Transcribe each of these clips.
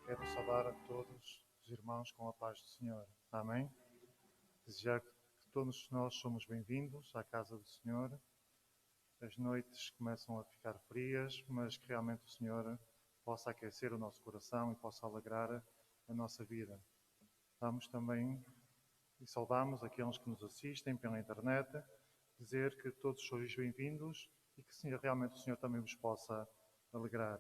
Quero saudar a todos os irmãos com a paz do Senhor. Amém? Desejar que todos nós somos bem-vindos à casa do Senhor. As noites começam a ficar frias, mas que realmente o Senhor possa aquecer o nosso coração e possa alegrar a nossa vida. Vamos também e saudamos aqueles que nos assistem pela internet, dizer que todos sois bem-vindos e que realmente o Senhor também vos possa alegrar.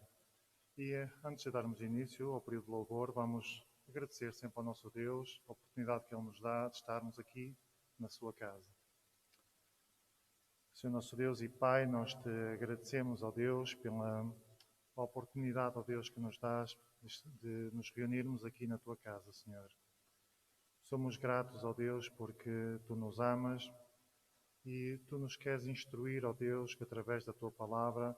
E antes de darmos início ao período de louvor, vamos agradecer sempre ao nosso Deus a oportunidade que Ele nos dá de estarmos aqui na sua casa. Senhor nosso Deus e Pai, nós te agradecemos, ó Deus, pela oportunidade, ó Deus, que nos dás de nos reunirmos aqui na tua casa, Senhor. Somos gratos, ó Deus, porque tu nos amas e tu nos queres instruir, ó Deus, que através da tua palavra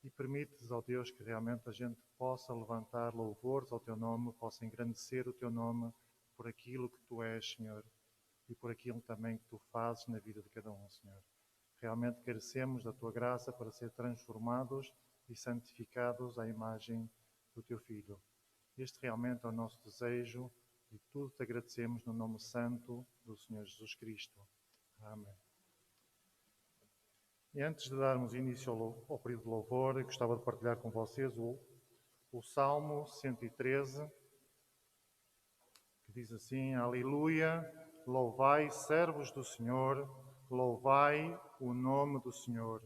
e permites, ó Deus, que realmente a gente possa levantar louvores ao teu nome, possa engrandecer o teu nome por aquilo que tu és, Senhor, e por aquilo também que tu fazes na vida de cada um, Senhor. Realmente carecemos da tua graça para ser transformados e santificados à imagem do teu Filho. Este realmente é o nosso desejo e tudo te agradecemos no nome santo do Senhor Jesus Cristo. Amém. E antes de darmos início ao período de louvor, eu gostava de partilhar com vocês o Salmo 113, que diz assim: Aleluia, louvai, servos do Senhor, louvai o nome do Senhor.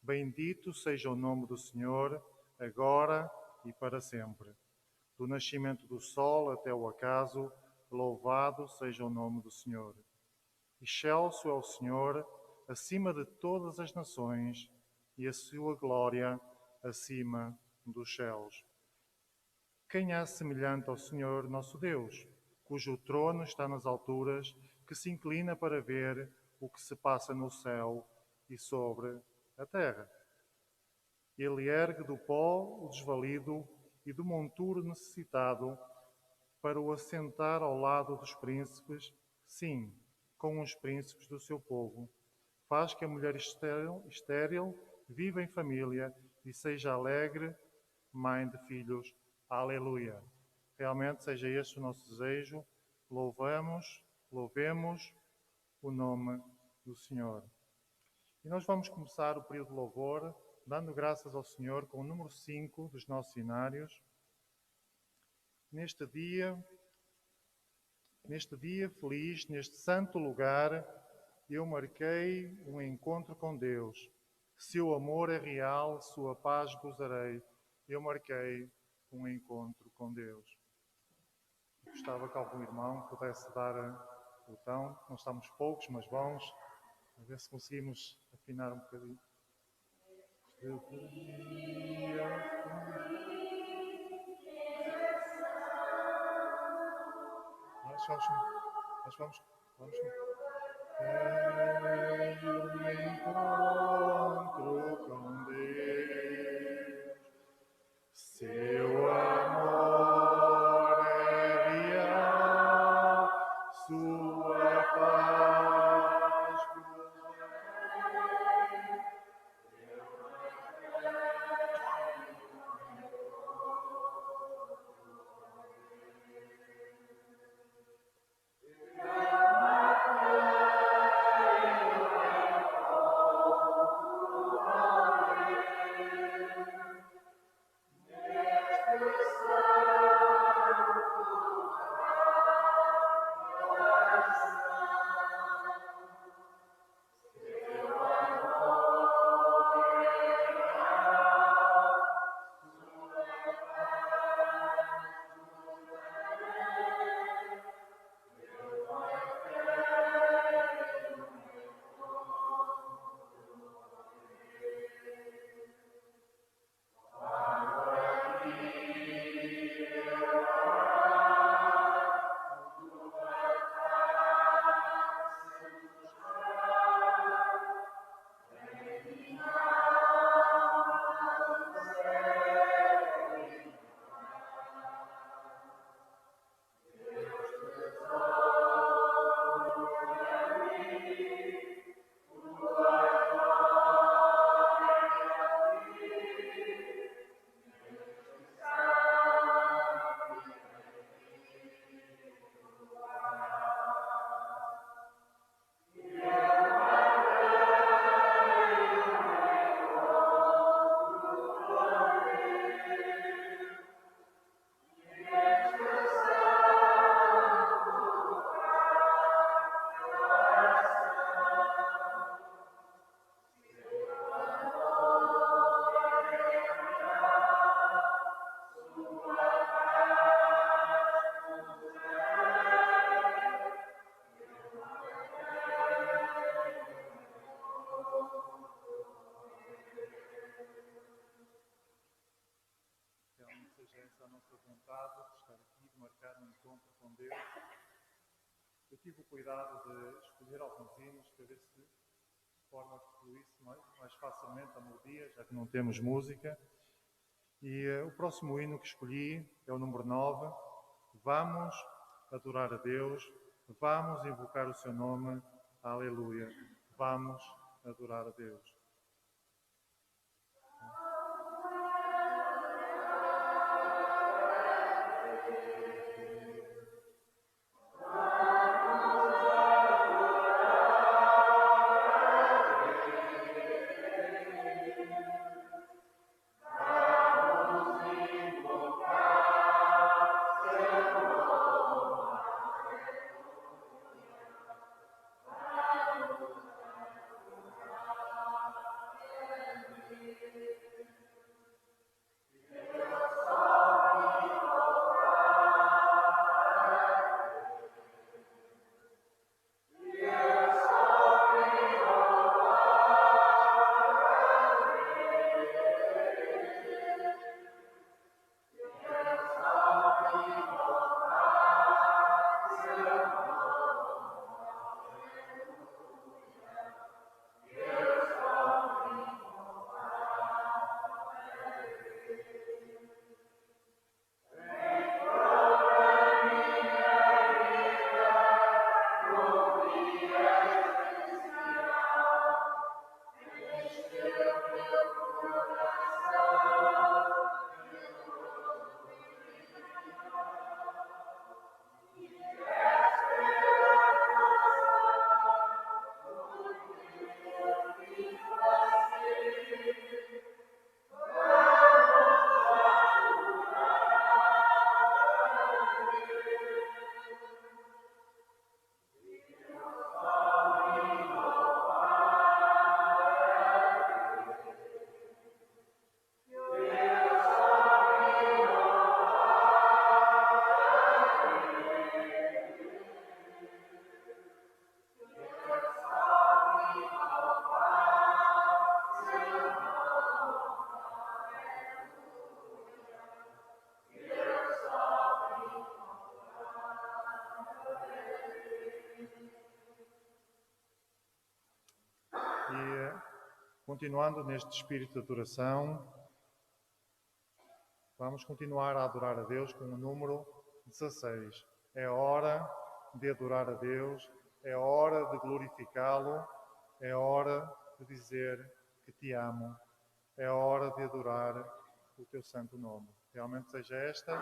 Bendito seja o nome do Senhor, agora e para sempre. Do nascimento do sol até o acaso, louvado seja o nome do Senhor. Excelso é o Senhor, acima de todas as nações, e a sua glória acima dos céus. Quem há semelhante ao Senhor nosso Deus, cujo trono está nas alturas, que se inclina para ver o que se passa no céu e sobre a terra? Ele ergue do pó o desvalido e do monturo necessitado, para o assentar ao lado dos príncipes, sim, com os príncipes do seu povo. Faz que a mulher estéril viva em família e seja alegre, mãe de filhos. Aleluia. Realmente seja este o nosso desejo. Louvemos o nome do Senhor. E nós vamos começar o período de louvor dando graças ao Senhor com o número 5 dos nossos cenários. Neste dia feliz, neste santo lugar, eu marquei um encontro com Deus. Seu amor é real, sua paz gozarei. Eu marquei um encontro com Deus. Gostava que algum irmão pudesse dar o tom. Não estamos poucos, mas bons. A ver se conseguimos afinar um bocadinho. Nós vamos. Um encontro com Deus, seu amor é real, sua paz gozarei. essa a nossa vontade de estar aqui, de marcar um encontro com Deus. Eu tive o cuidado de escolher alguns hinos para ver se de forma que fluísse mais facilmente a melodia, já que não temos música. E o próximo hino que escolhi é o número 9. Vamos adorar a Deus, vamos invocar o seu nome, aleluia. Vamos adorar a Deus. Continuando neste espírito de adoração, vamos continuar a adorar a Deus com o número 16. É hora de adorar a Deus, é hora de glorificá-lo, é hora de dizer que te amo, é hora de adorar o teu santo nome. Realmente seja esta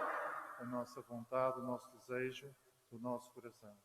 a nossa vontade, o nosso desejo, o nosso coração.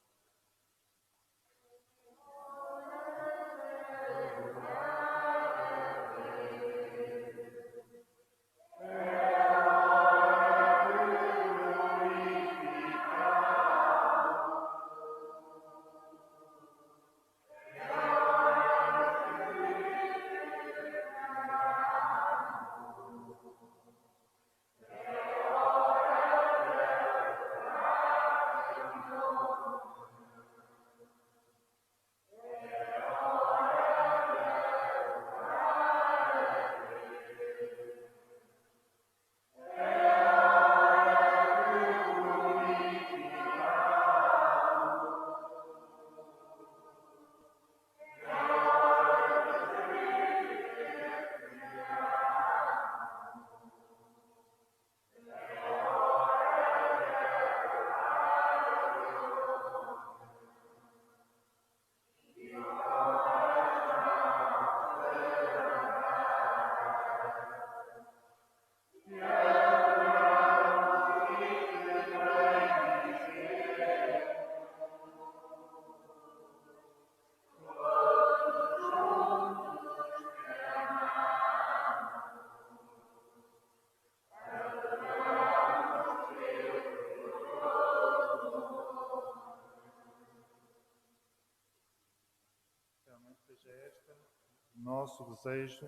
Nosso desejo,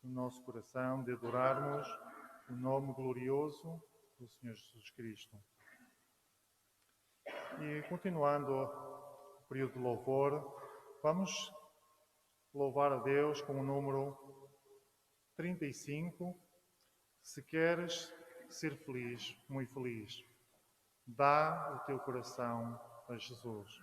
no nosso coração, de adorarmos o nome glorioso do Senhor Jesus Cristo. E continuando o período de louvor, vamos louvar a Deus com o número 35. Se queres ser feliz, muito feliz. Dá o teu coração a Jesus.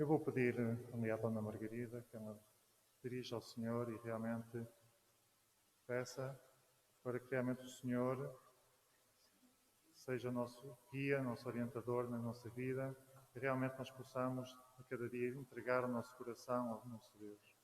Eu vou pedir ali à Dona Margarida que ela dirija ao Senhor e realmente peça para que realmente o Senhor seja nosso guia, nosso orientador na nossa vida e realmente nós possamos a cada dia entregar o nosso coração ao nosso Deus.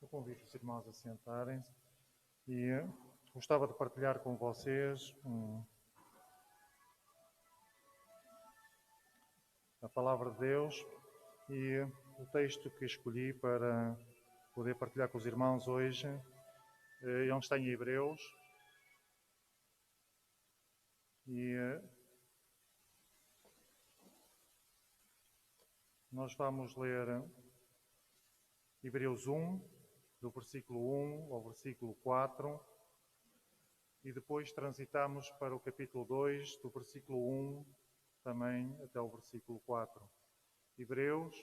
Eu convido os irmãos a sentarem-se e gostava de partilhar com vocês a palavra de Deus e o texto que escolhi para poder partilhar com os irmãos hoje. Ele está em Hebreus e nós vamos ler Hebreus 1, do versículo 1 ao versículo 4, e depois transitamos para o capítulo 2, do versículo 1 também até o versículo 4. Hebreus,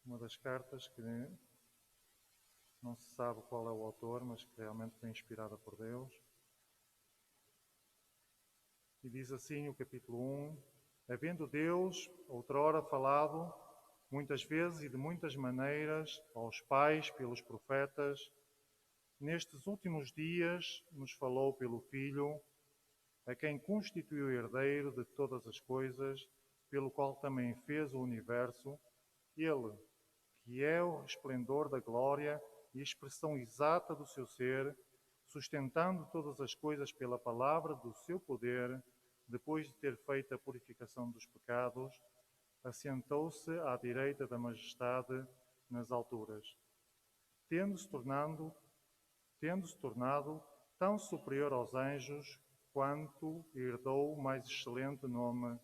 uma das cartas que não se sabe qual é o autor, mas que realmente foi inspirada por Deus. E diz assim o capítulo 1: Havendo Deus outrora falado, muitas vezes e de muitas maneiras, aos pais pelos profetas, nestes últimos dias nos falou pelo Filho, a quem constituiu herdeiro de todas as coisas, pelo qual também fez o universo, ele, que é o resplendor da glória e a expressão exata do seu ser, sustentando todas as coisas pela palavra do seu poder, depois de ter feito a purificação dos pecados, assentou-se à direita da majestade nas alturas, tendo-se tornado tão superior aos anjos, quanto herdou mais excelente nome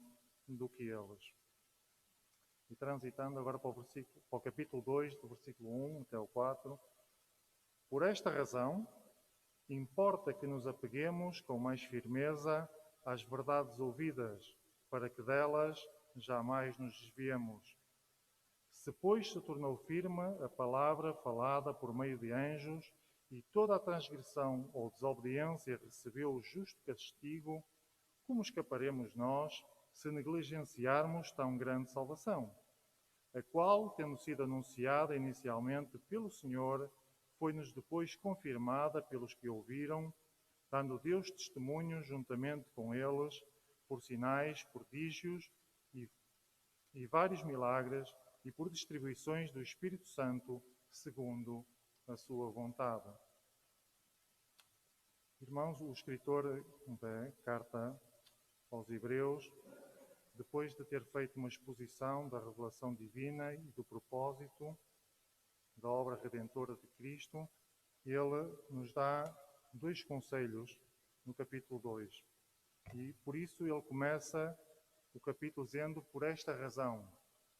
do que eles. E transitando agora para o capítulo 2, do versículo 1 até o 4. Por esta razão, importa que nos apeguemos com mais firmeza às verdades ouvidas, para que delas jamais nos desviemos. Se, pois, se tornou firme a palavra falada por meio de anjos, e toda a transgressão ou desobediência recebeu o justo castigo, como escaparemos nós se negligenciarmos tão grande salvação, a qual, tendo sido anunciada inicialmente pelo Senhor, foi-nos depois confirmada pelos que ouviram, dando Deus testemunho juntamente com eles, por sinais, prodígios e vários milagres, e por distribuições do Espírito Santo, segundo a sua vontade. Irmãos, o escritor da carta aos Hebreus, depois de ter feito uma exposição da revelação divina e do propósito da obra redentora de Cristo, ele nos dá 2 conselhos no capítulo 2. E por isso ele começa o capítulo dizendo: por esta razão,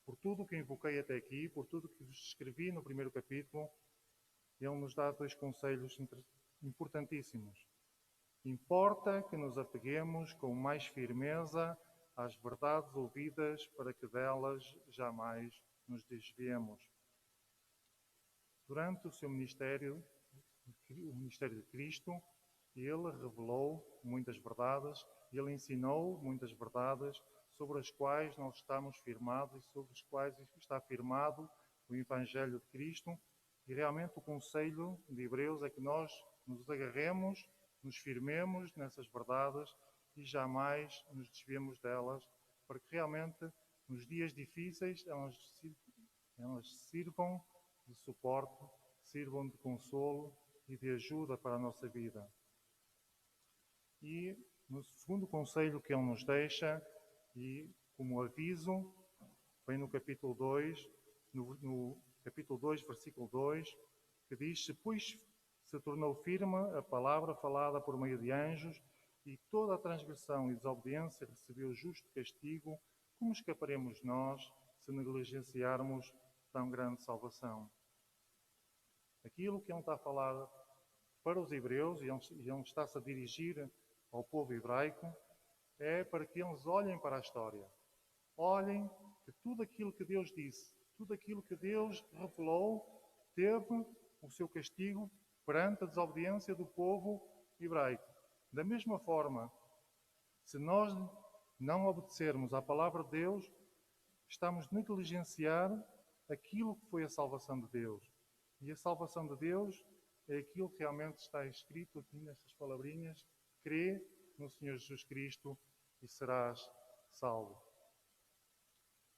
por tudo o que invoquei até aqui, por tudo o que vos escrevi no primeiro capítulo, ele nos dá 2 conselhos importantíssimos. Importa que nos apeguemos com mais firmeza às verdades ouvidas, para que delas jamais nos desviemos. Durante o seu ministério, o ministério de Cristo, ele revelou muitas verdades, ele ensinou muitas verdades sobre as quais nós estamos firmados e sobre as quais está firmado o Evangelho de Cristo. E realmente o conselho de Hebreus é que nós nos agarremos, nos firmemos nessas verdades e jamais nos desviemos delas, para que realmente nos dias difíceis elas sirvam de suporte, sirvam de consolo e de ajuda para a nossa vida. E no segundo conselho que ele nos deixa, e como aviso, vem no capítulo 2, no capítulo 2, versículo 2, que diz: pois se tornou firme a palavra falada por meio de anjos, e toda a transgressão e desobediência recebeu justo castigo, como escaparemos nós se negligenciarmos tão grande salvação? Aquilo que ele está a falar para os hebreus, e ele está-se a dirigir ao povo hebraico, é para que eles olhem para a história. Olhem que tudo aquilo que Deus disse, tudo aquilo que Deus revelou, teve o seu castigo perante a desobediência do povo hebraico. Da mesma forma, se nós não obedecermos à palavra de Deus, estamos a negligenciar aquilo que foi a salvação de Deus. E a salvação de Deus é aquilo que realmente está escrito aqui nestas palavrinhas: crê no Senhor Jesus Cristo e serás salvo.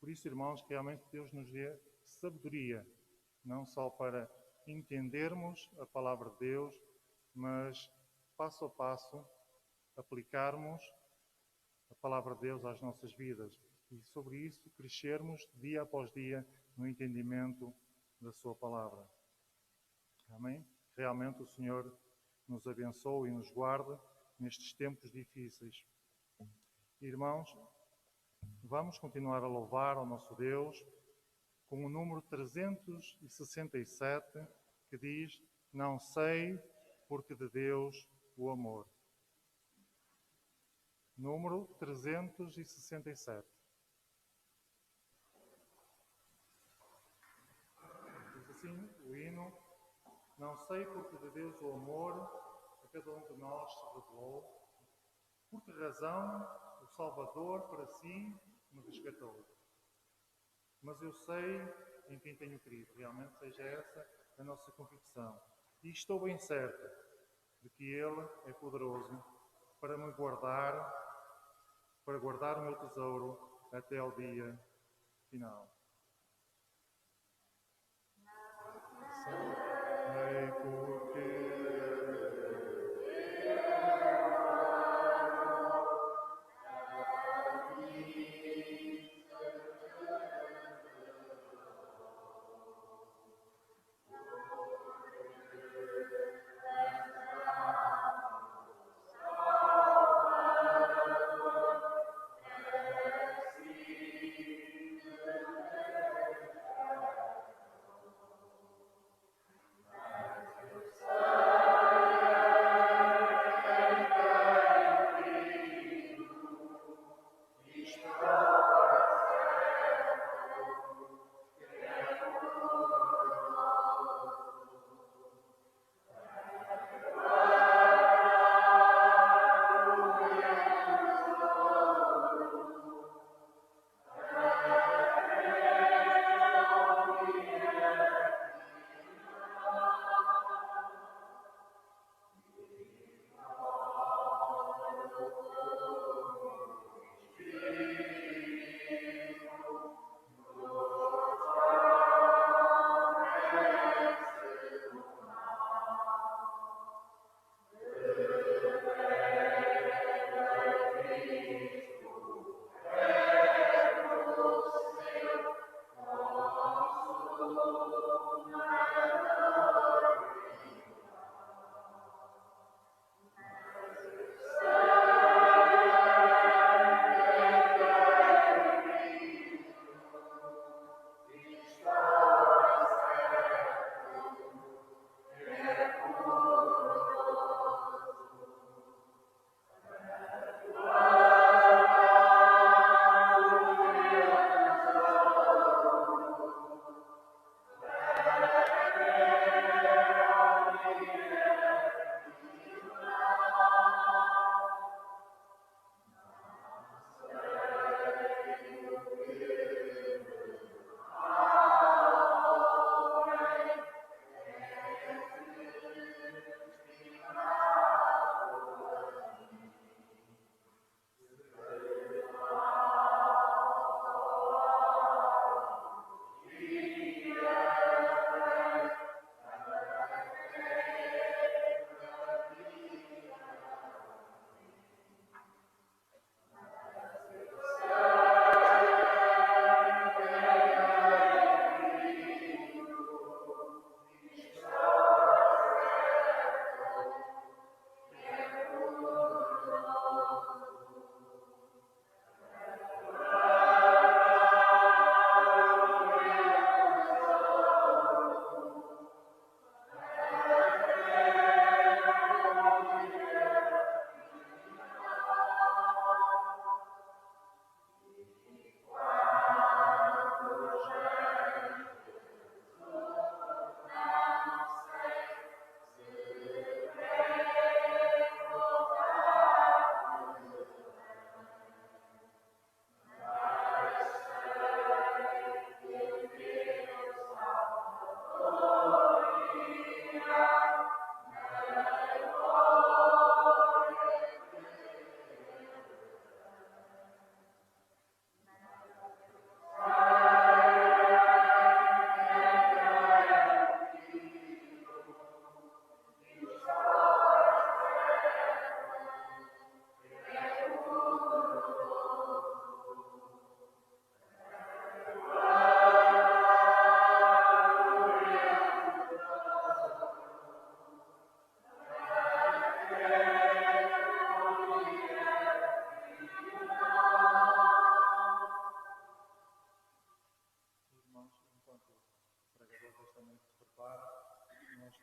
Por isso, irmãos, que realmente Deus nos dê sabedoria, não só para entendermos a palavra de Deus, mas passo a passo aplicarmos a palavra de Deus às nossas vidas e sobre isso crescermos dia após dia no entendimento da sua palavra. Amém? Realmente o Senhor nos abençoe e nos guarde nestes tempos difíceis. Irmãos, vamos continuar a louvar ao nosso Deus com o número 367, que diz: não sei, porque de Deus o amor. Número 367. Não sei porque de Deus o amor a cada um de nós se revelou, por que razão o Salvador para si me resgatou. Mas eu sei em quem tenho crido, realmente seja essa a nossa convicção. E estou bem certo de que Ele é poderoso para me guardar, para guardar o meu tesouro até ao dia final. Sei porque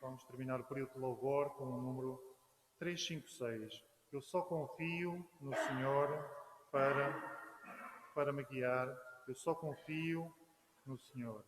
vamos terminar o período de louvor com o número 356. Eu só confio no Senhor para me guiar. Eu só confio no Senhor.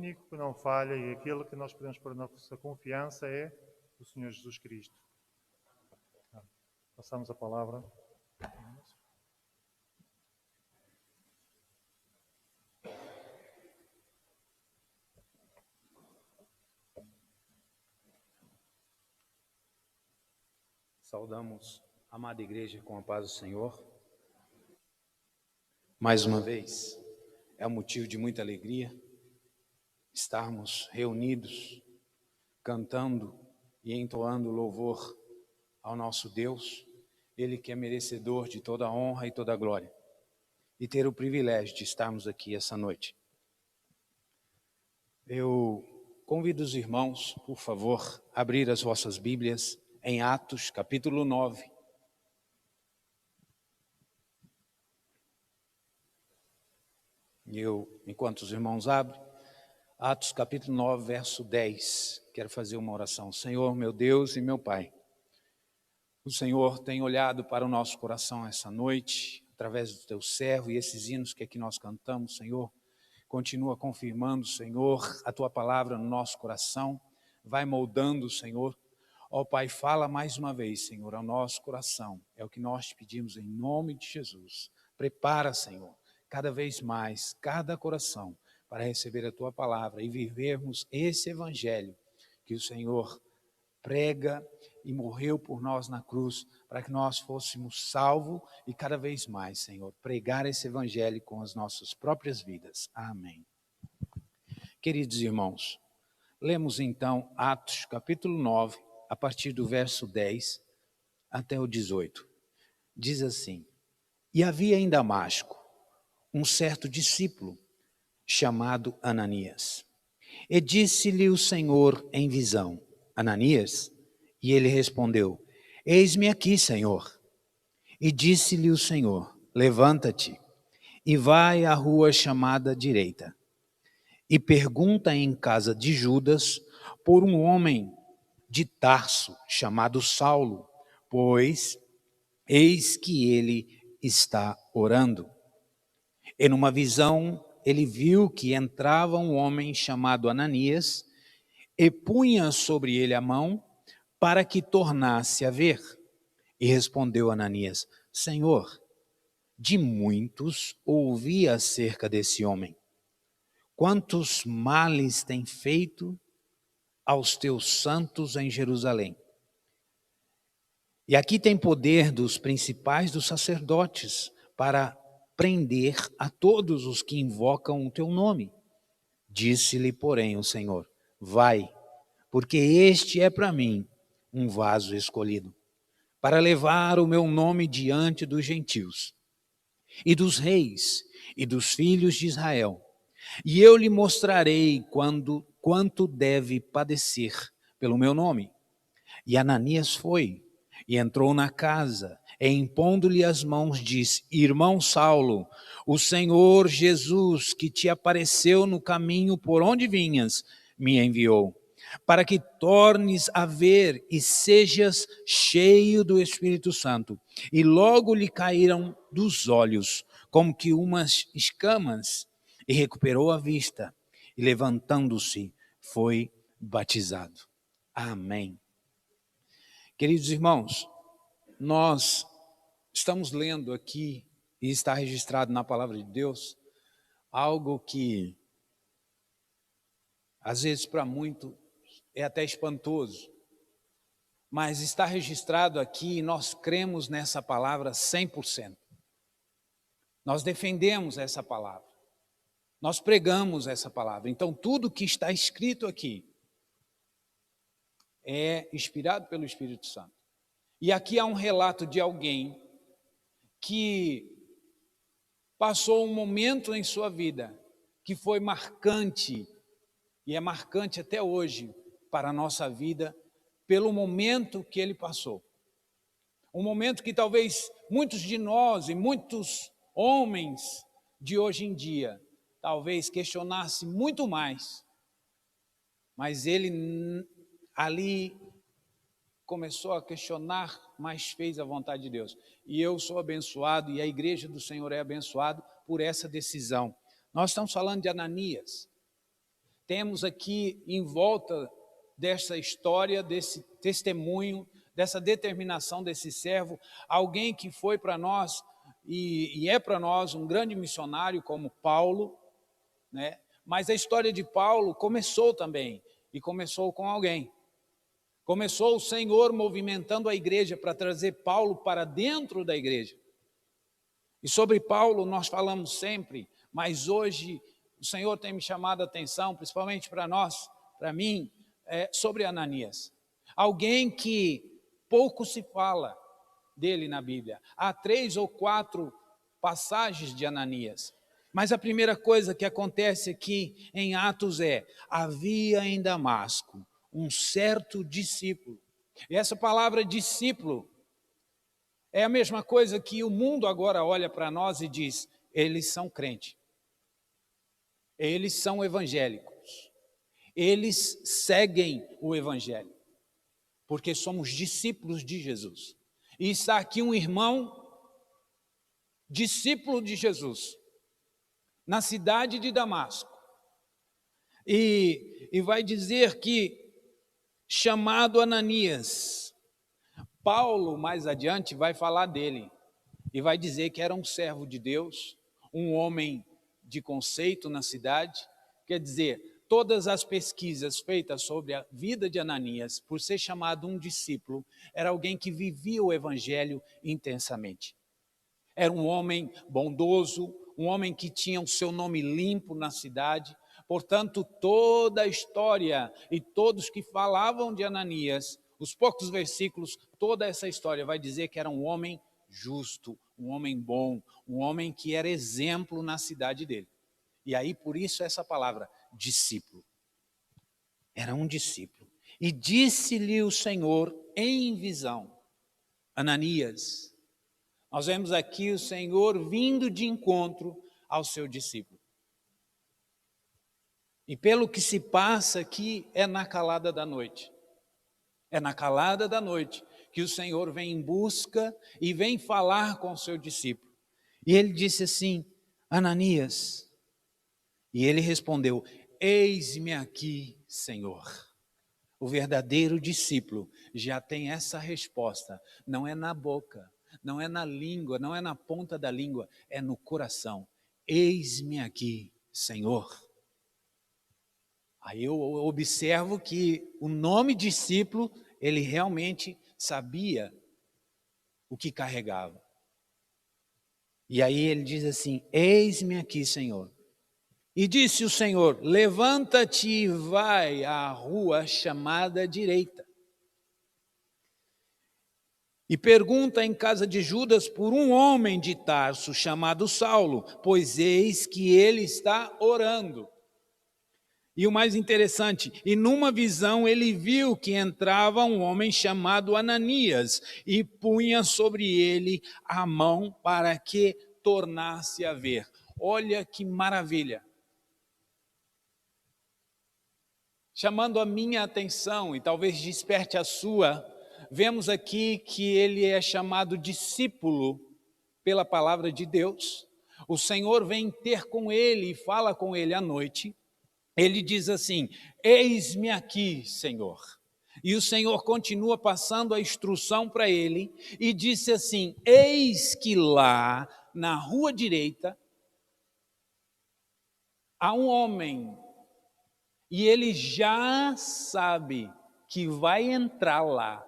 único que não falha e aquele que nós podemos pôr a nossa confiança é o Senhor Jesus Cristo. Passamos a palavra. Saudamos a amada igreja com a paz do Senhor. Mais uma vez, é um motivo de muita alegria estarmos reunidos, cantando e entoando louvor ao nosso Deus, Ele que é merecedor de toda a honra e toda a glória, e ter o privilégio de estarmos aqui essa noite. Eu convido os irmãos, por favor, a abrir as vossas Bíblias em Atos, capítulo 9. Enquanto os irmãos abrem, Atos capítulo 9, verso 10, quero fazer uma oração. Senhor, meu Deus e meu Pai, o Senhor tem olhado para o nosso coração essa noite, através do teu servo e esses hinos que aqui nós cantamos, Senhor, continua confirmando, Senhor, a tua palavra no nosso coração, vai moldando, Senhor. Ó Pai, fala mais uma vez, Senhor, ao nosso coração, é o que nós te pedimos em nome de Jesus. Prepara, Senhor, cada vez mais, cada coração, para receber a tua palavra e vivermos esse evangelho que o Senhor prega e morreu por nós na cruz, para que nós fôssemos salvos e cada vez mais, Senhor, pregar esse evangelho com as nossas próprias vidas. Amém. Queridos irmãos, lemos então Atos capítulo 9, a partir do verso 10 até o 18. Diz assim: E havia em Damasco um certo discípulo chamado Ananias. E disse-lhe o Senhor em visão: Ananias? E ele respondeu: Eis-me aqui, Senhor. E disse-lhe o Senhor: Levanta-te e vai à rua chamada direita, e pergunta em casa de Judas por um homem de Tarso chamado Saulo, pois eis que ele está orando. E numa visão ele viu que entrava um homem chamado Ananias e punha sobre ele a mão para que tornasse a ver. E respondeu Ananias: Senhor, de muitos ouvi acerca desse homem. Quantos males tem feito aos teus santos em Jerusalém? E aqui tem poder dos principais dos sacerdotes para prender a todos os que invocam o teu nome. Disse-lhe, porém, o Senhor: Vai, porque este é para mim um vaso escolhido, para levar o meu nome diante dos gentios, e dos reis, e dos filhos de Israel. E eu lhe mostrarei quanto deve padecer pelo meu nome. E Ananias foi, e entrou na casa, e impondo-lhe as mãos, disse: Irmão Saulo, o Senhor Jesus, que te apareceu no caminho por onde vinhas, me enviou, para que tornes a ver e sejas cheio do Espírito Santo. E logo lhe caíram dos olhos, como que umas escamas, e recuperou a vista, e levantando-se, foi batizado. Amém. Queridos irmãos, nós estamos lendo aqui, e está registrado na palavra de Deus, algo que, às vezes para muitos, é até espantoso, mas está registrado aqui e nós cremos nessa palavra 100%. Nós defendemos essa palavra, nós pregamos essa palavra. Então, tudo que está escrito aqui é inspirado pelo Espírito Santo. E aqui há um relato de alguém que passou um momento em sua vida que foi marcante, e é marcante até hoje para a nossa vida, pelo momento que ele passou. Um momento que talvez muitos de nós e muitos homens de hoje em dia talvez questionassem muito mais, mas ele ali começou a questionar, mas fez a vontade de Deus. E eu sou abençoado, e a igreja do Senhor é abençoada por essa decisão. Nós estamos falando de Ananias. temos aqui em volta dessa história, desse testemunho, dessa determinação desse servo, alguém que foi para nós e é para nós um grande missionário como Paulo, né? Mas a história de Paulo começou também, e começou com alguém. Começou o Senhor movimentando a igreja para trazer Paulo para dentro da igreja. E sobre Paulo nós falamos sempre, mas hoje o Senhor tem me chamado a atenção, principalmente para nós, para mim, sobre Ananias. Alguém que pouco se fala dele na Bíblia. Há 3 ou 4 passagens de Ananias. Mas a primeira coisa que acontece aqui em Atos havia em Damasco um certo discípulo. E essa palavra discípulo é a mesma coisa que o mundo agora olha para nós e diz: eles são crentes, eles são evangélicos, eles seguem o evangelho, porque somos discípulos de Jesus. E está aqui um irmão, discípulo de Jesus, na cidade de Damasco, e vai dizer que, chamado Ananias, Paulo mais adiante vai falar dele, e vai dizer que era um servo de Deus, um homem de conceito na cidade. Quer dizer, todas as pesquisas feitas sobre a vida de Ananias, por ser chamado um discípulo, era alguém que vivia o evangelho intensamente. Era um homem bondoso, um homem que tinha o seu nome limpo na cidade. Portanto, toda a história e todos que falavam de Ananias, os poucos versículos, toda essa história vai dizer que era um homem justo, um homem bom, um homem que era exemplo na cidade dele. E aí, por isso, essa palavra, discípulo. Era um discípulo. E disse-lhe o Senhor em visão: Ananias. Nós vemos aqui o Senhor vindo de encontro ao seu discípulo. E pelo que se passa aqui, é na calada da noite. É na calada da noite que o Senhor vem em busca e vem falar com o seu discípulo. E ele disse assim: Ananias. E ele respondeu: eis-me aqui, Senhor. O verdadeiro discípulo já tem essa resposta. Não é na boca, não é na língua, não é na ponta da língua, é no coração. Eis-me aqui, Senhor. Aí eu observo que o nome discípulo, ele realmente sabia o que carregava. E aí ele diz assim: eis-me aqui, Senhor. E disse o Senhor: levanta-te e vai à rua chamada direita. E pergunta em casa de Judas por um homem de Tarso chamado Saulo, pois eis que ele está orando. E o mais interessante, e numa visão ele viu que entrava um homem chamado Ananias e punha sobre ele a mão para que tornasse a ver. Olha que maravilha. Chamando a minha atenção, e talvez desperte a sua, vemos aqui que ele é chamado discípulo pela palavra de Deus. O Senhor vem ter com ele e fala com ele à noite. Ele diz assim: eis-me aqui, Senhor. E o Senhor continua passando a instrução para ele e disse assim: eis que lá na rua direita há um homem, e ele já sabe que vai entrar lá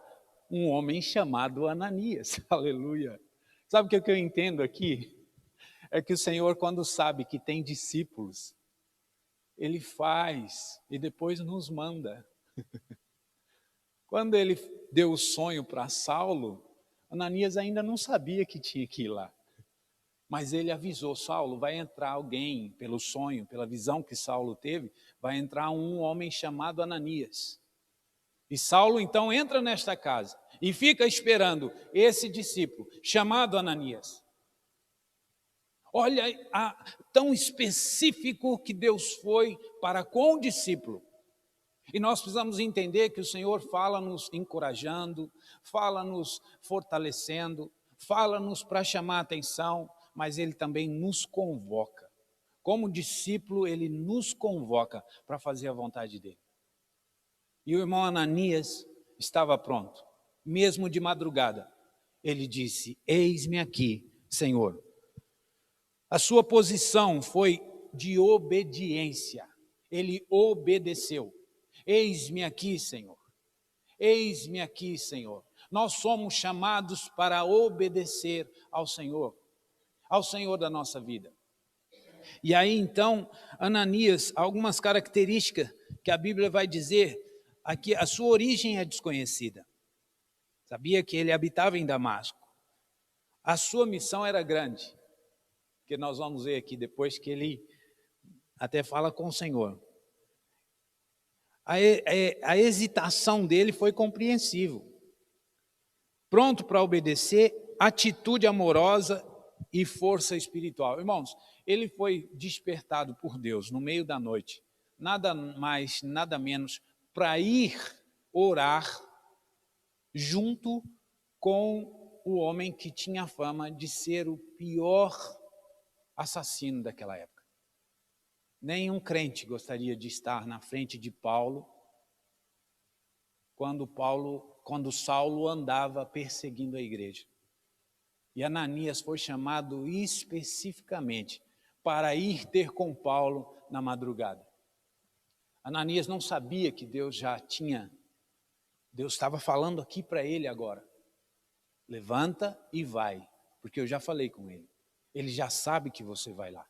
um homem chamado Ananias. Aleluia. Sabe o que eu entendo aqui? É que o Senhor, quando sabe que tem discípulos, ele faz e depois nos manda. Quando ele deu o sonho para Saulo, Ananias ainda não sabia que tinha que ir lá. Mas ele avisou: Saulo, vai entrar alguém, pelo sonho, pela visão que Saulo teve, vai entrar um homem chamado Ananias. E Saulo então entra nesta casa e fica esperando esse discípulo chamado Ananias. Olha, tão específico que Deus foi para com o discípulo. E nós precisamos entender que o Senhor fala nos encorajando, fala nos fortalecendo, fala nos para chamar a atenção, mas Ele também nos convoca como discípulo, ele nos convoca para fazer a vontade dele. E o irmão Ananias estava pronto, mesmo de madrugada. Ele disse: eis-me aqui, Senhor. A sua posição foi de obediência. Ele obedeceu. Eis-me aqui, Senhor. Eis-me aqui, Senhor. Nós somos chamados para obedecer ao Senhor da nossa vida. E aí, então, Ananias, algumas características que a Bíblia vai dizer, aqui a sua origem é desconhecida. Sabia que ele habitava em Damasco. A sua missão era grande, que nós vamos ver aqui depois que ele até fala com o Senhor. A hesitação dele foi compreensível. Pronto para obedecer, atitude amorosa e força espiritual. Irmãos, ele foi despertado por Deus no meio da noite, nada mais, nada menos, para ir orar junto com o homem que tinha fama de ser o pior assassino daquela época. Nenhum crente gostaria de estar na frente de Paulo quando Saulo andava perseguindo a igreja. E Ananias foi chamado especificamente para ir ter com Paulo na madrugada. Ananias não sabia que Deus estava falando aqui para ele agora. Levanta e vai, porque eu já falei com ele. Ele já sabe que você vai lá.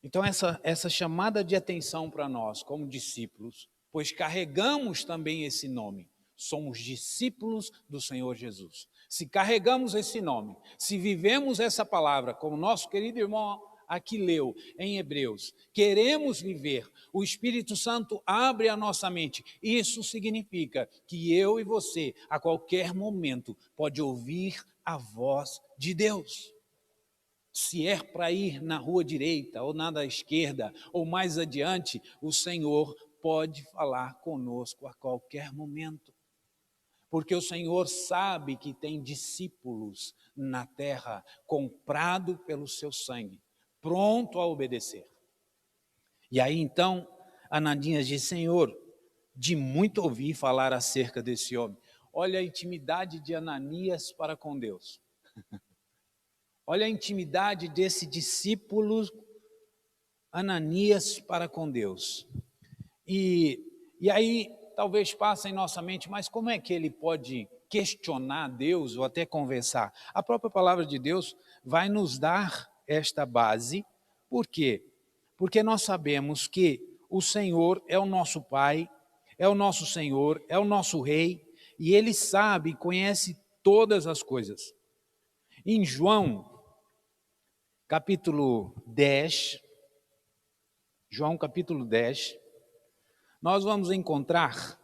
Então essa chamada de atenção para nós como discípulos, pois carregamos também esse nome. Somos discípulos do Senhor Jesus. Se carregamos esse nome, se vivemos essa palavra, como nosso querido irmão aqui leu em Hebreus, queremos viver, o Espírito Santo abre a nossa mente. Isso significa que eu e você, a qualquer momento, pode ouvir a voz de Deus. Se é para ir na rua direita ou na da esquerda ou mais adiante, o Senhor pode falar conosco a qualquer momento. Porque o Senhor sabe que tem discípulos na terra, comprado pelo seu sangue, pronto a obedecer. E aí então, Ananias diz: Senhor, de muito ouvir falar acerca desse homem. Olha a intimidade de Ananias para com Deus. Olha a intimidade desse discípulo Ananias para com Deus. E aí talvez passe em nossa mente, mas como é que ele pode questionar Deus ou até conversar? A própria palavra de Deus vai nos dar esta base. Por quê? Porque nós sabemos que o Senhor é o nosso Pai, é o nosso Senhor, é o nosso Rei, e Ele sabe e conhece todas as coisas. Em João, capítulo 10, nós vamos encontrar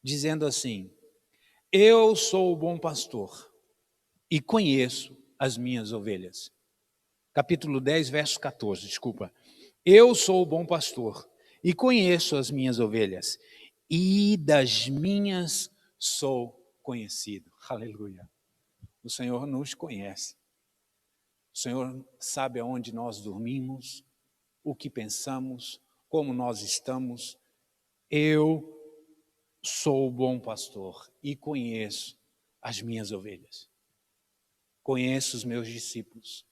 dizendo assim: eu sou o bom pastor e conheço as minhas ovelhas. Capítulo 10, verso 14, desculpa. Eu sou o bom pastor e conheço as minhas ovelhas, e das minhas sou conhecido. Aleluia. O Senhor nos conhece. O Senhor sabe aonde nós dormimos, o que pensamos, como nós estamos. Eu sou o bom pastor e conheço as minhas ovelhas. Conheço os meus discípulos.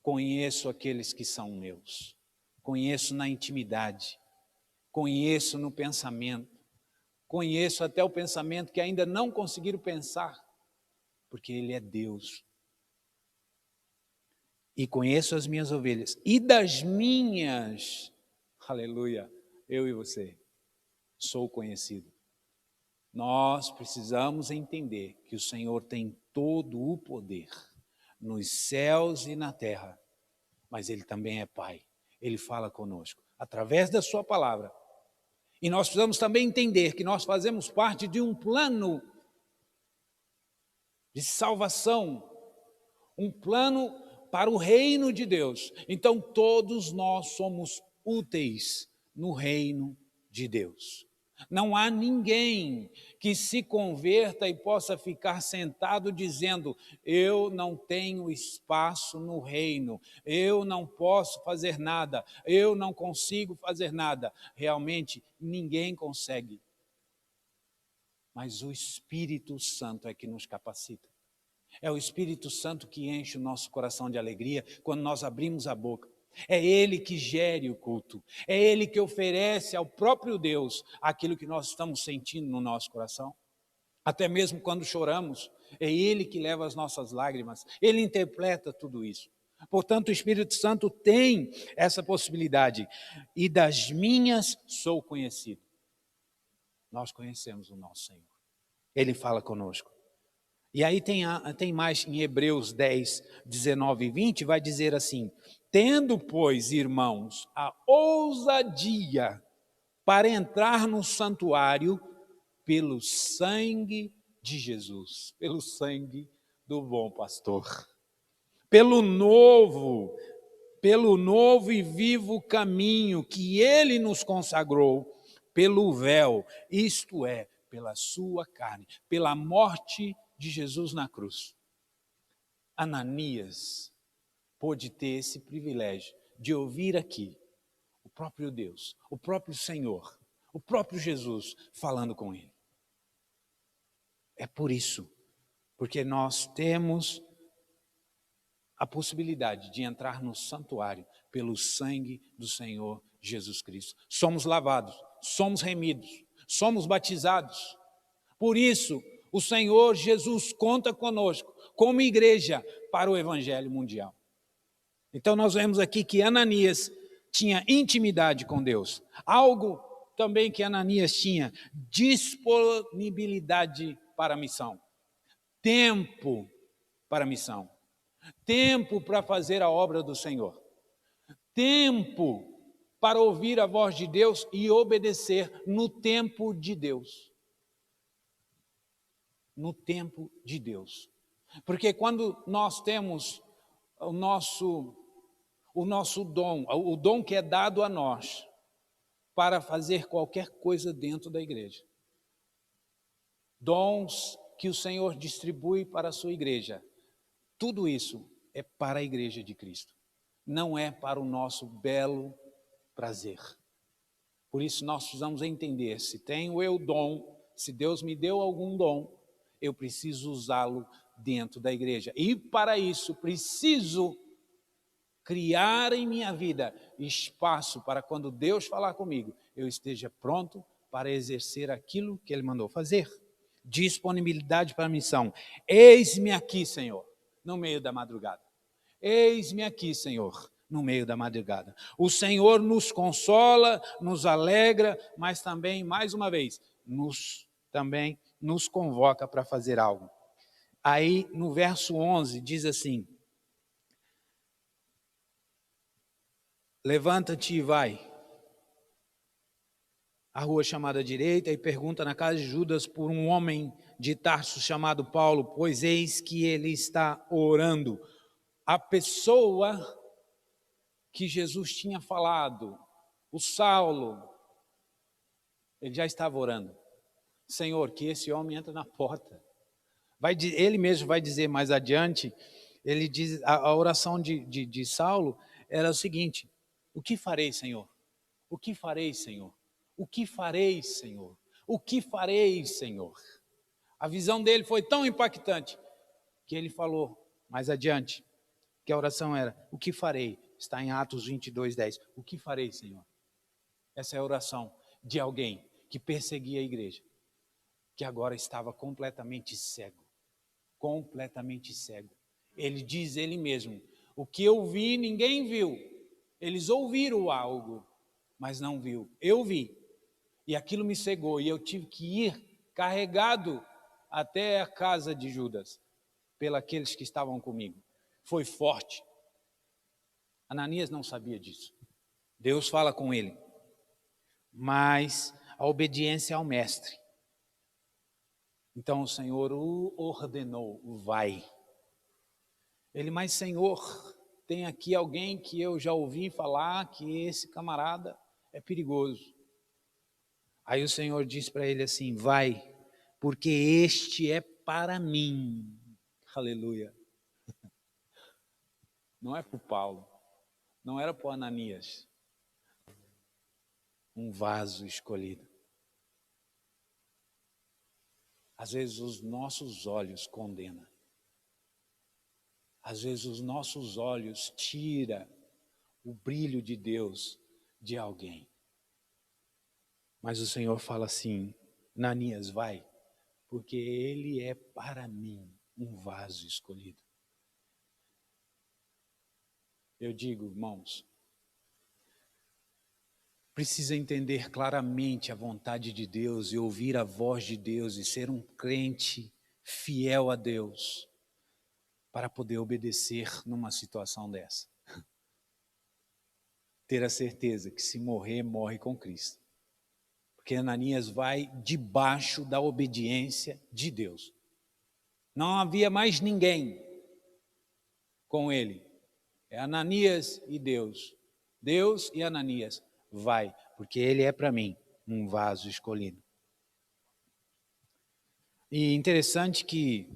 Conheço aqueles que são meus. Conheço na intimidade. Conheço no pensamento. Conheço até o pensamento que ainda não conseguiram pensar, porque Ele é Deus. E conheço as minhas ovelhas. E das minhas, aleluia, eu e você, sou conhecido. Nós precisamos entender que o Senhor tem todo o poder nos céus e na terra, mas Ele também é Pai. Ele fala conosco através da sua palavra. E nós precisamos também entender que nós fazemos parte de um plano de salvação, um plano para o reino de Deus. Então todos nós somos úteis no reino de Deus. Não há ninguém que se converta e possa ficar sentado dizendo: eu não tenho espaço no reino, eu não posso fazer nada, eu não consigo fazer nada. Realmente, ninguém consegue. Mas o Espírito Santo é que nos capacita. É o Espírito Santo que enche o nosso coração de alegria quando nós abrimos a boca. É Ele que gere o culto. É Ele que oferece ao próprio Deus aquilo que nós estamos sentindo no nosso coração. Até mesmo quando choramos, é Ele que leva as nossas lágrimas. Ele interpreta tudo isso. Portanto, o Espírito Santo tem essa possibilidade. E das minhas sou conhecido. Nós conhecemos o nosso Senhor. Ele fala conosco. E aí tem mais em Hebreus 10, 19 e 20, vai dizer assim: tendo, pois, irmãos, a ousadia para entrar no santuário pelo sangue de Jesus, pelo sangue do bom pastor, pelo novo e vivo caminho que ele nos consagrou, pelo véu, isto é, pela sua carne, pela morte de Jesus na cruz. Ananias pôde ter esse privilégio de ouvir aqui o próprio Deus, o próprio Senhor, o próprio Jesus falando com ele. É por isso, porque nós temos a possibilidade de entrar no santuário pelo sangue do Senhor Jesus Cristo. Somos lavados, somos remidos, somos batizados. Por isso, o Senhor Jesus conta conosco, como igreja, para o Evangelho mundial. Então nós vemos aqui que Ananias tinha intimidade com Deus. Algo também que Ananias tinha, disponibilidade para a missão. Tempo para a missão. Tempo para fazer a obra do Senhor. Tempo para ouvir a voz de Deus e obedecer no tempo de Deus. No tempo de Deus. Porque quando nós temos o nosso dom, o dom que é dado a nós para fazer qualquer coisa dentro da igreja, dons que o Senhor distribui para a sua igreja, tudo isso é para a igreja de Cristo, não é para o nosso belo prazer. Por isso nós precisamos entender, se tenho eu dom, se Deus me deu algum dom, eu preciso usá-lo dentro da igreja. E para isso preciso criar em minha vida espaço para quando Deus falar comigo, eu esteja pronto para exercer aquilo que Ele mandou fazer. Disponibilidade para a missão. Eis-me aqui, Senhor, no meio da madrugada. Eis-me aqui, Senhor, no meio da madrugada. O Senhor nos consola, nos alegra, mas também, mais uma vez, também nos convoca para fazer algo. Aí, no verso 11, diz assim: levanta-te e vai à rua chamada direita e pergunta na casa de Judas por um homem de Tarso chamado Paulo, pois eis que ele está orando. A pessoa que Jesus tinha falado, o Saulo, ele já estava orando. Senhor, que esse homem entre na porta. Ele mesmo vai dizer mais adiante, ele diz, a oração de Saulo era o seguinte: o que farei, Senhor? O que farei, Senhor? O que farei, Senhor? O que farei, Senhor? A visão dele foi tão impactante que ele falou mais adiante, que a oração era: o que farei? Está em Atos 22, 10. O que farei, Senhor? Essa é a oração de alguém que perseguia a igreja, que agora estava completamente cego. Completamente cego. Ele diz ele mesmo: o que eu vi, ninguém viu. Eles ouviram algo, mas não viu. Eu vi. E aquilo me cegou e eu tive que ir carregado até a casa de Judas, pelos que estavam comigo. Foi forte. Ananias não sabia disso. Deus fala com ele. Mas a obediência ao mestre. Então o Senhor o ordenou: vai. Ele: mas Senhor, tem aqui alguém que eu já ouvi falar que esse camarada é perigoso. Aí o Senhor diz para ele assim: vai, porque este é para mim. Aleluia. Não é para o Paulo, não era para o Ananias. Um vaso escolhido. Às vezes os nossos olhos condenam. Às vezes os nossos olhos tiram o brilho de Deus de alguém. Mas o Senhor fala assim: Ananias, vai, porque ele é para mim um vaso escolhido. Eu digo, irmãos, precisa entender claramente a vontade de Deus e ouvir a voz de Deus e ser um crente fiel a Deus para poder obedecer numa situação dessa. Ter a certeza que se morrer, morre com Cristo. Porque Ananias vai debaixo da obediência de Deus. Não havia mais ninguém com ele. É Ananias e Deus. Deus e Ananias. Vai, porque ele é para mim um vaso escolhido. E interessante que,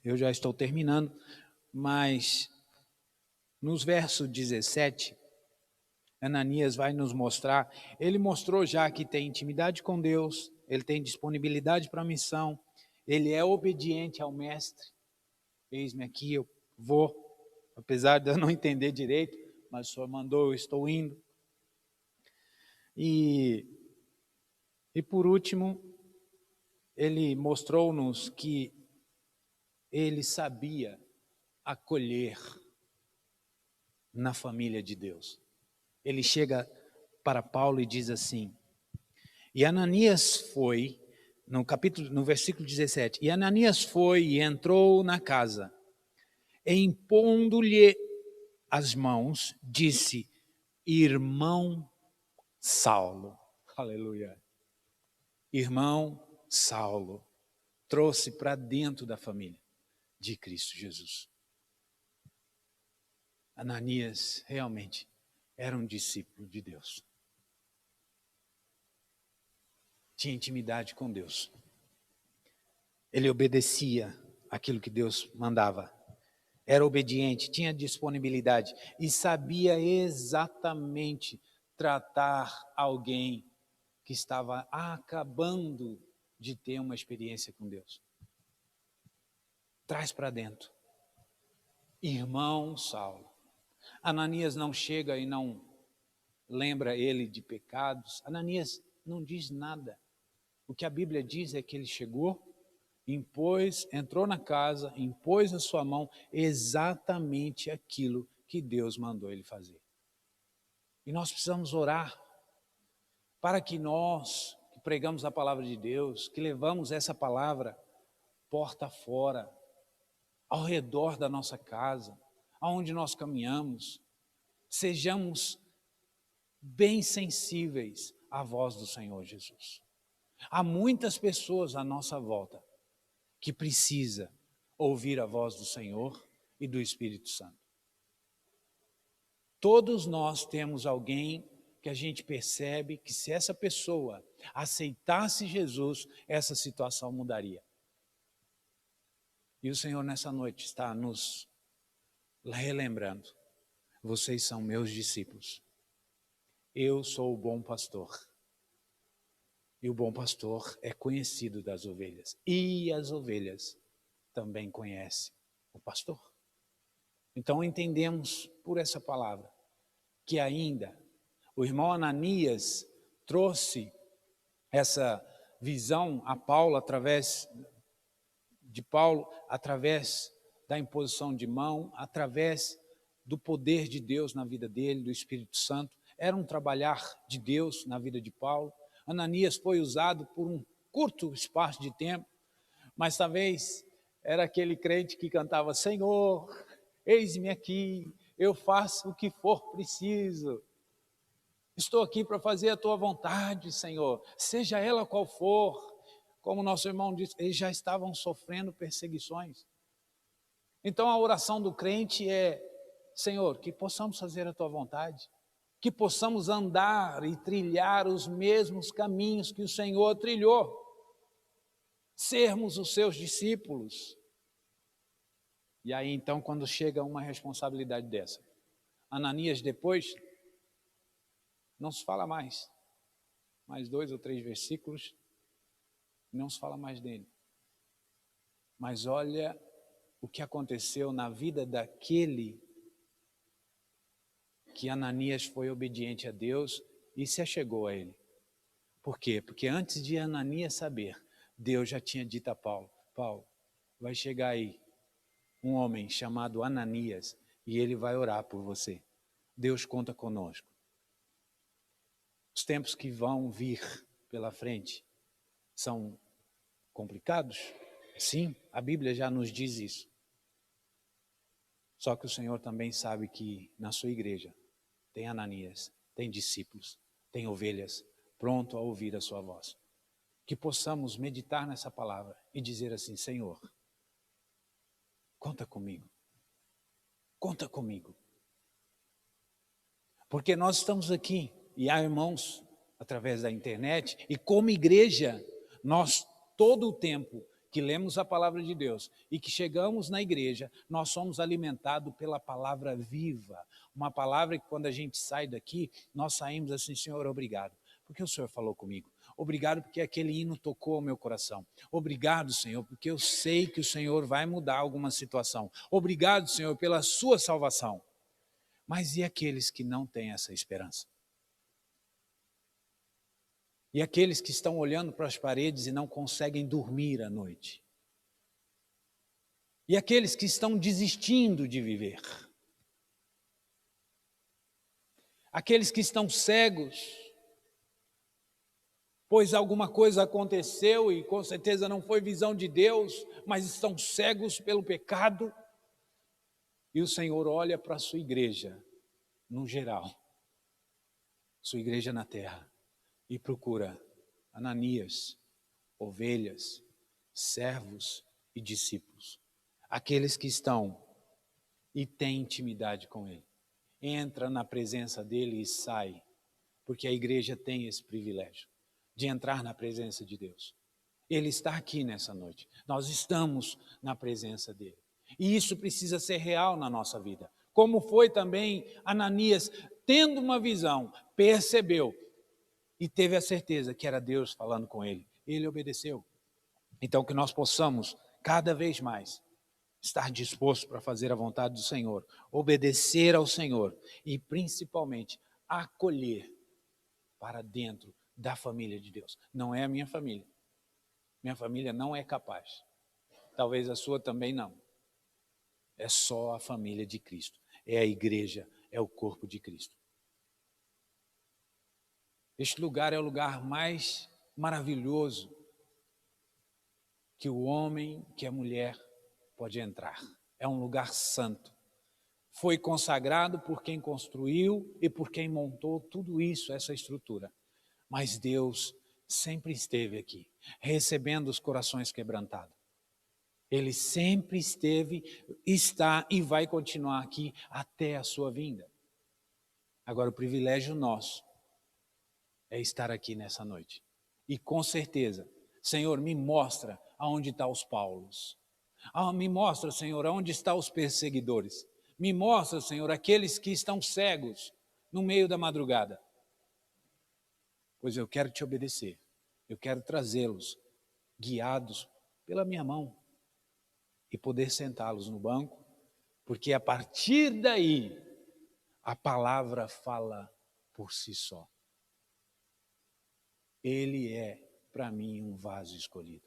eu já estou terminando, mas nos versos 17, Ananias vai nos mostrar, ele mostrou já que tem intimidade com Deus, ele tem disponibilidade para a missão, ele é obediente ao mestre. Eis-me aqui, eu vou, apesar de eu não entender direito, mas o Senhor mandou, eu estou indo. E por último, ele mostrou-nos que ele sabia acolher na família de Deus. Ele chega para Paulo e diz assim, e Ananias foi, no versículo 17, e Ananias foi e entrou na casa, e impondo-lhe as mãos, disse, irmão Saulo, aleluia, irmão Saulo, trouxe para dentro da família de Cristo Jesus. Ananias realmente era um discípulo de Deus. Tinha intimidade com Deus. Ele obedecia aquilo que Deus mandava. Era obediente, tinha disponibilidade e sabia exatamente tratar alguém que estava acabando de ter uma experiência com Deus. Traz para dentro. Irmão Saulo. Ananias não chega e não lembra ele de pecados. Ananias não diz nada. O que a Bíblia diz é que ele chegou, entrou na casa, impôs a sua mão, exatamente aquilo que Deus mandou ele fazer. E nós precisamos orar para que nós, que pregamos a palavra de Deus, que levamos essa palavra porta fora, ao redor da nossa casa, aonde nós caminhamos, sejamos bem sensíveis à voz do Senhor Jesus. Há muitas pessoas à nossa volta que precisa ouvir a voz do Senhor e do Espírito Santo. Todos nós temos alguém que a gente percebe que se essa pessoa aceitasse Jesus, essa situação mudaria. E o Senhor nessa noite está nos relembrando, vocês são meus discípulos. Eu sou o bom pastor. E o bom pastor é conhecido das ovelhas. E as ovelhas também conhecem o pastor. Então entendemos por essa palavra que ainda o irmão Ananias trouxe essa visão a Paulo através da imposição de mão, através do poder de Deus na vida dele, do Espírito Santo. Era um trabalhar de Deus na vida de Paulo. Ananias foi usado por um curto espaço de tempo, mas talvez era aquele crente que cantava, Senhor, eis-me aqui, eu faço o que for preciso. Estou aqui para fazer a tua vontade, Senhor, seja ela qual for. Como nosso irmão disse, eles já estavam sofrendo perseguições. Então a oração do crente é, Senhor, que possamos fazer a tua vontade. que possamos andar e trilhar os mesmos caminhos que o Senhor trilhou, sermos os seus discípulos. E aí então, quando chega uma responsabilidade dessa, Ananias depois, não se fala mais 2 ou 3 versículos, não se fala mais dele. Mas olha o que aconteceu na vida daquele que Ananias foi obediente a Deus e se achegou a ele. Por quê? Porque antes de Ananias saber, Deus já tinha dito a Paulo: Paulo, vai chegar aí um homem chamado Ananias e ele vai orar por você. Deus conta conosco. Os tempos que vão vir pela frente são complicados? Sim, a Bíblia já nos diz isso. Só que o Senhor também sabe que na sua igreja tem Ananias, tem discípulos, tem ovelhas, pronto a ouvir a sua voz. Que possamos meditar nessa palavra e dizer assim: Senhor, conta comigo. Conta comigo. Porque nós estamos aqui e há irmãos através da internet e como igreja, nós todo o tempo que lemos a palavra de Deus e que chegamos na igreja, nós somos alimentados pela palavra viva. Uma palavra que quando a gente sai daqui, nós saímos assim: Senhor, obrigado, porque o Senhor falou comigo. Obrigado porque aquele hino tocou o meu coração. Obrigado, Senhor, porque eu sei que o Senhor vai mudar alguma situação. Obrigado, Senhor, pela sua salvação. Mas e aqueles que não têm essa esperança? E aqueles que estão olhando para as paredes e não conseguem dormir à noite? E aqueles que estão desistindo de viver? Aqueles que estão cegos, pois alguma coisa aconteceu e com certeza não foi visão de Deus, mas estão cegos pelo pecado. E o Senhor olha para a sua igreja, no geral, sua igreja na terra, e procura Ananias, ovelhas, servos e discípulos. Aqueles que estão e têm intimidade com Ele. Entra na presença dEle e sai, porque a igreja tem esse privilégio de entrar na presença de Deus. Ele está aqui nessa noite. Nós estamos na presença dEle. E isso precisa ser real na nossa vida. Como foi também Ananias, tendo uma visão, percebeu e teve a certeza que era Deus falando com ele. Ele obedeceu. Então que nós possamos, cada vez mais, estar disposto para fazer a vontade do Senhor, obedecer ao Senhor e principalmente acolher para dentro da família de Deus. Não é a minha família. Minha família não é capaz. Talvez a sua também não. É só a família de Cristo. É a igreja, é o corpo de Cristo. Este lugar é o lugar mais maravilhoso que o homem, que a mulher pode entrar. É um lugar santo. Foi consagrado por quem construiu e por quem montou tudo isso, essa estrutura. Mas Deus sempre esteve aqui, recebendo os corações quebrantados. Ele sempre esteve, está e vai continuar aqui até a sua vinda. Agora, o privilégio nosso é estar aqui nessa noite. E com certeza, Senhor, me mostra aonde estão os Paulos. Me mostra, Senhor, aonde estão os perseguidores. Me mostra, Senhor, aqueles que estão cegos no meio da madrugada. Pois eu quero te obedecer. Eu quero trazê-los guiados pela minha mão e poder sentá-los no banco, porque a partir daí a palavra fala por si só. Ele é, para mim, um vaso escolhido.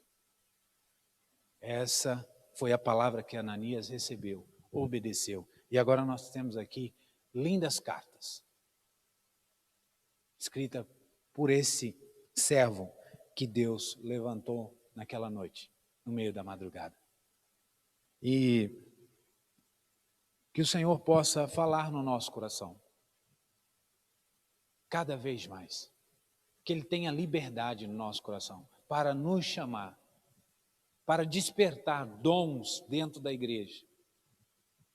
Essa foi a palavra que Ananias recebeu, obedeceu. E agora nós temos aqui lindas cartas, escrita por esse servo que Deus levantou naquela noite, no meio da madrugada. E que o Senhor possa falar no nosso coração, cada vez mais. Que Ele tenha liberdade no nosso coração para nos chamar, para despertar dons dentro da igreja,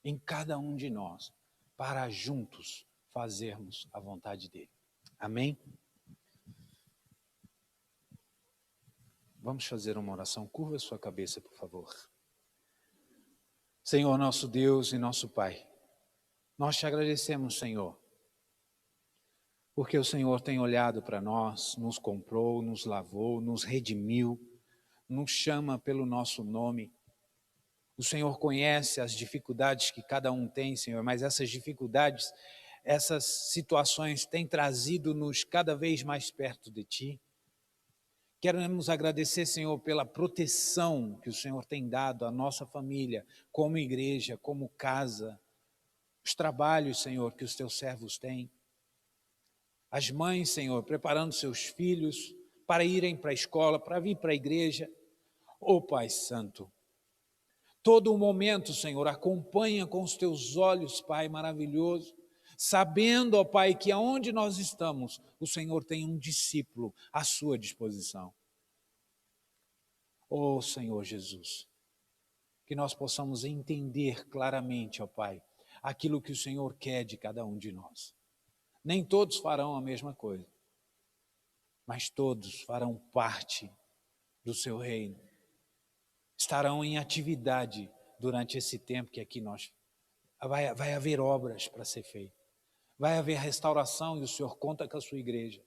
em cada um de nós, para juntos fazermos a vontade dele. Amém? Vamos fazer uma oração. Curva a sua cabeça, por favor. Senhor, nosso Deus e nosso Pai, nós te agradecemos, Senhor, porque o Senhor tem olhado para nós, nos comprou, nos lavou, nos redimiu, nos chama pelo nosso nome. O Senhor conhece as dificuldades que cada um tem, Senhor, mas essas dificuldades, essas situações têm trazido-nos cada vez mais perto de Ti. Queremos agradecer, Senhor, pela proteção que o Senhor tem dado à nossa família, como igreja, como casa, os trabalhos, Senhor, que os Teus servos têm. As mães, Senhor, preparando seus filhos para irem para a escola, para vir para a igreja. Ó Pai Santo, todo o momento, Senhor, acompanha com os Teus olhos, Pai maravilhoso, sabendo, ó Pai, que aonde nós estamos, o Senhor tem um discípulo à sua disposição. Ó Senhor Jesus, que nós possamos entender claramente, ó Pai, aquilo que o Senhor quer de cada um de nós. Nem todos farão a mesma coisa, mas todos farão parte do Seu reino. Estarão em atividade durante esse tempo que aqui vai haver obras para ser feitas. Vai haver restauração e o Senhor conta com a sua igreja.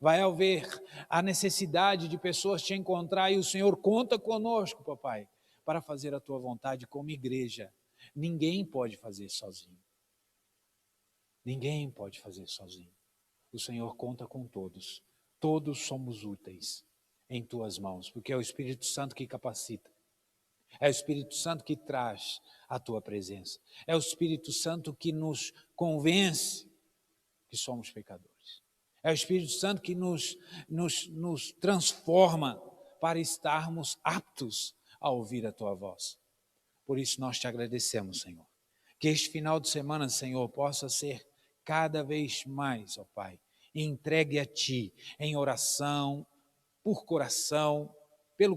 Vai haver a necessidade de pessoas te encontrar e o Senhor conta conosco, papai, para fazer a tua vontade como igreja. Ninguém pode fazer sozinho. Ninguém pode fazer sozinho. O Senhor conta com todos. Todos somos úteis em tuas mãos, porque é o Espírito Santo que capacita. É o Espírito Santo que traz a tua presença. É o Espírito Santo que nos convence que somos pecadores. É o Espírito Santo que nos transforma para estarmos aptos a ouvir a tua voz. Por isso nós te agradecemos, Senhor. Que este final de semana, Senhor, possa ser cada vez mais, ó Pai, entregue a Ti em oração, por coração, pela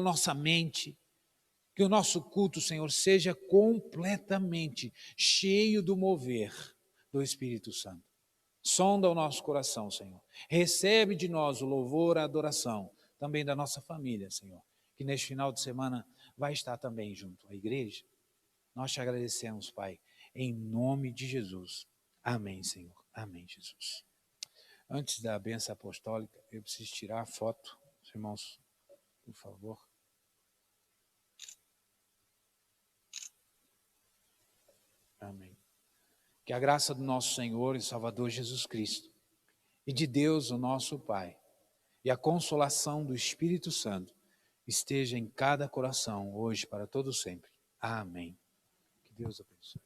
nossa mente. Que o nosso culto, Senhor, seja completamente cheio do mover do Espírito Santo. Sonda o nosso coração, Senhor. Recebe de nós o louvor, a adoração, também da nossa família, Senhor, que neste final de semana vai estar também junto à igreja. Nós te agradecemos, Pai, em nome de Jesus. Amém, Senhor. Amém, Jesus. Antes da bênção apostólica, eu preciso tirar a foto. Os irmãos, por favor. Amém. Que a graça do nosso Senhor e Salvador Jesus Cristo e de Deus, o nosso Pai, e a consolação do Espírito Santo esteja em cada coração, hoje, para todo sempre. Amém. Que Deus abençoe.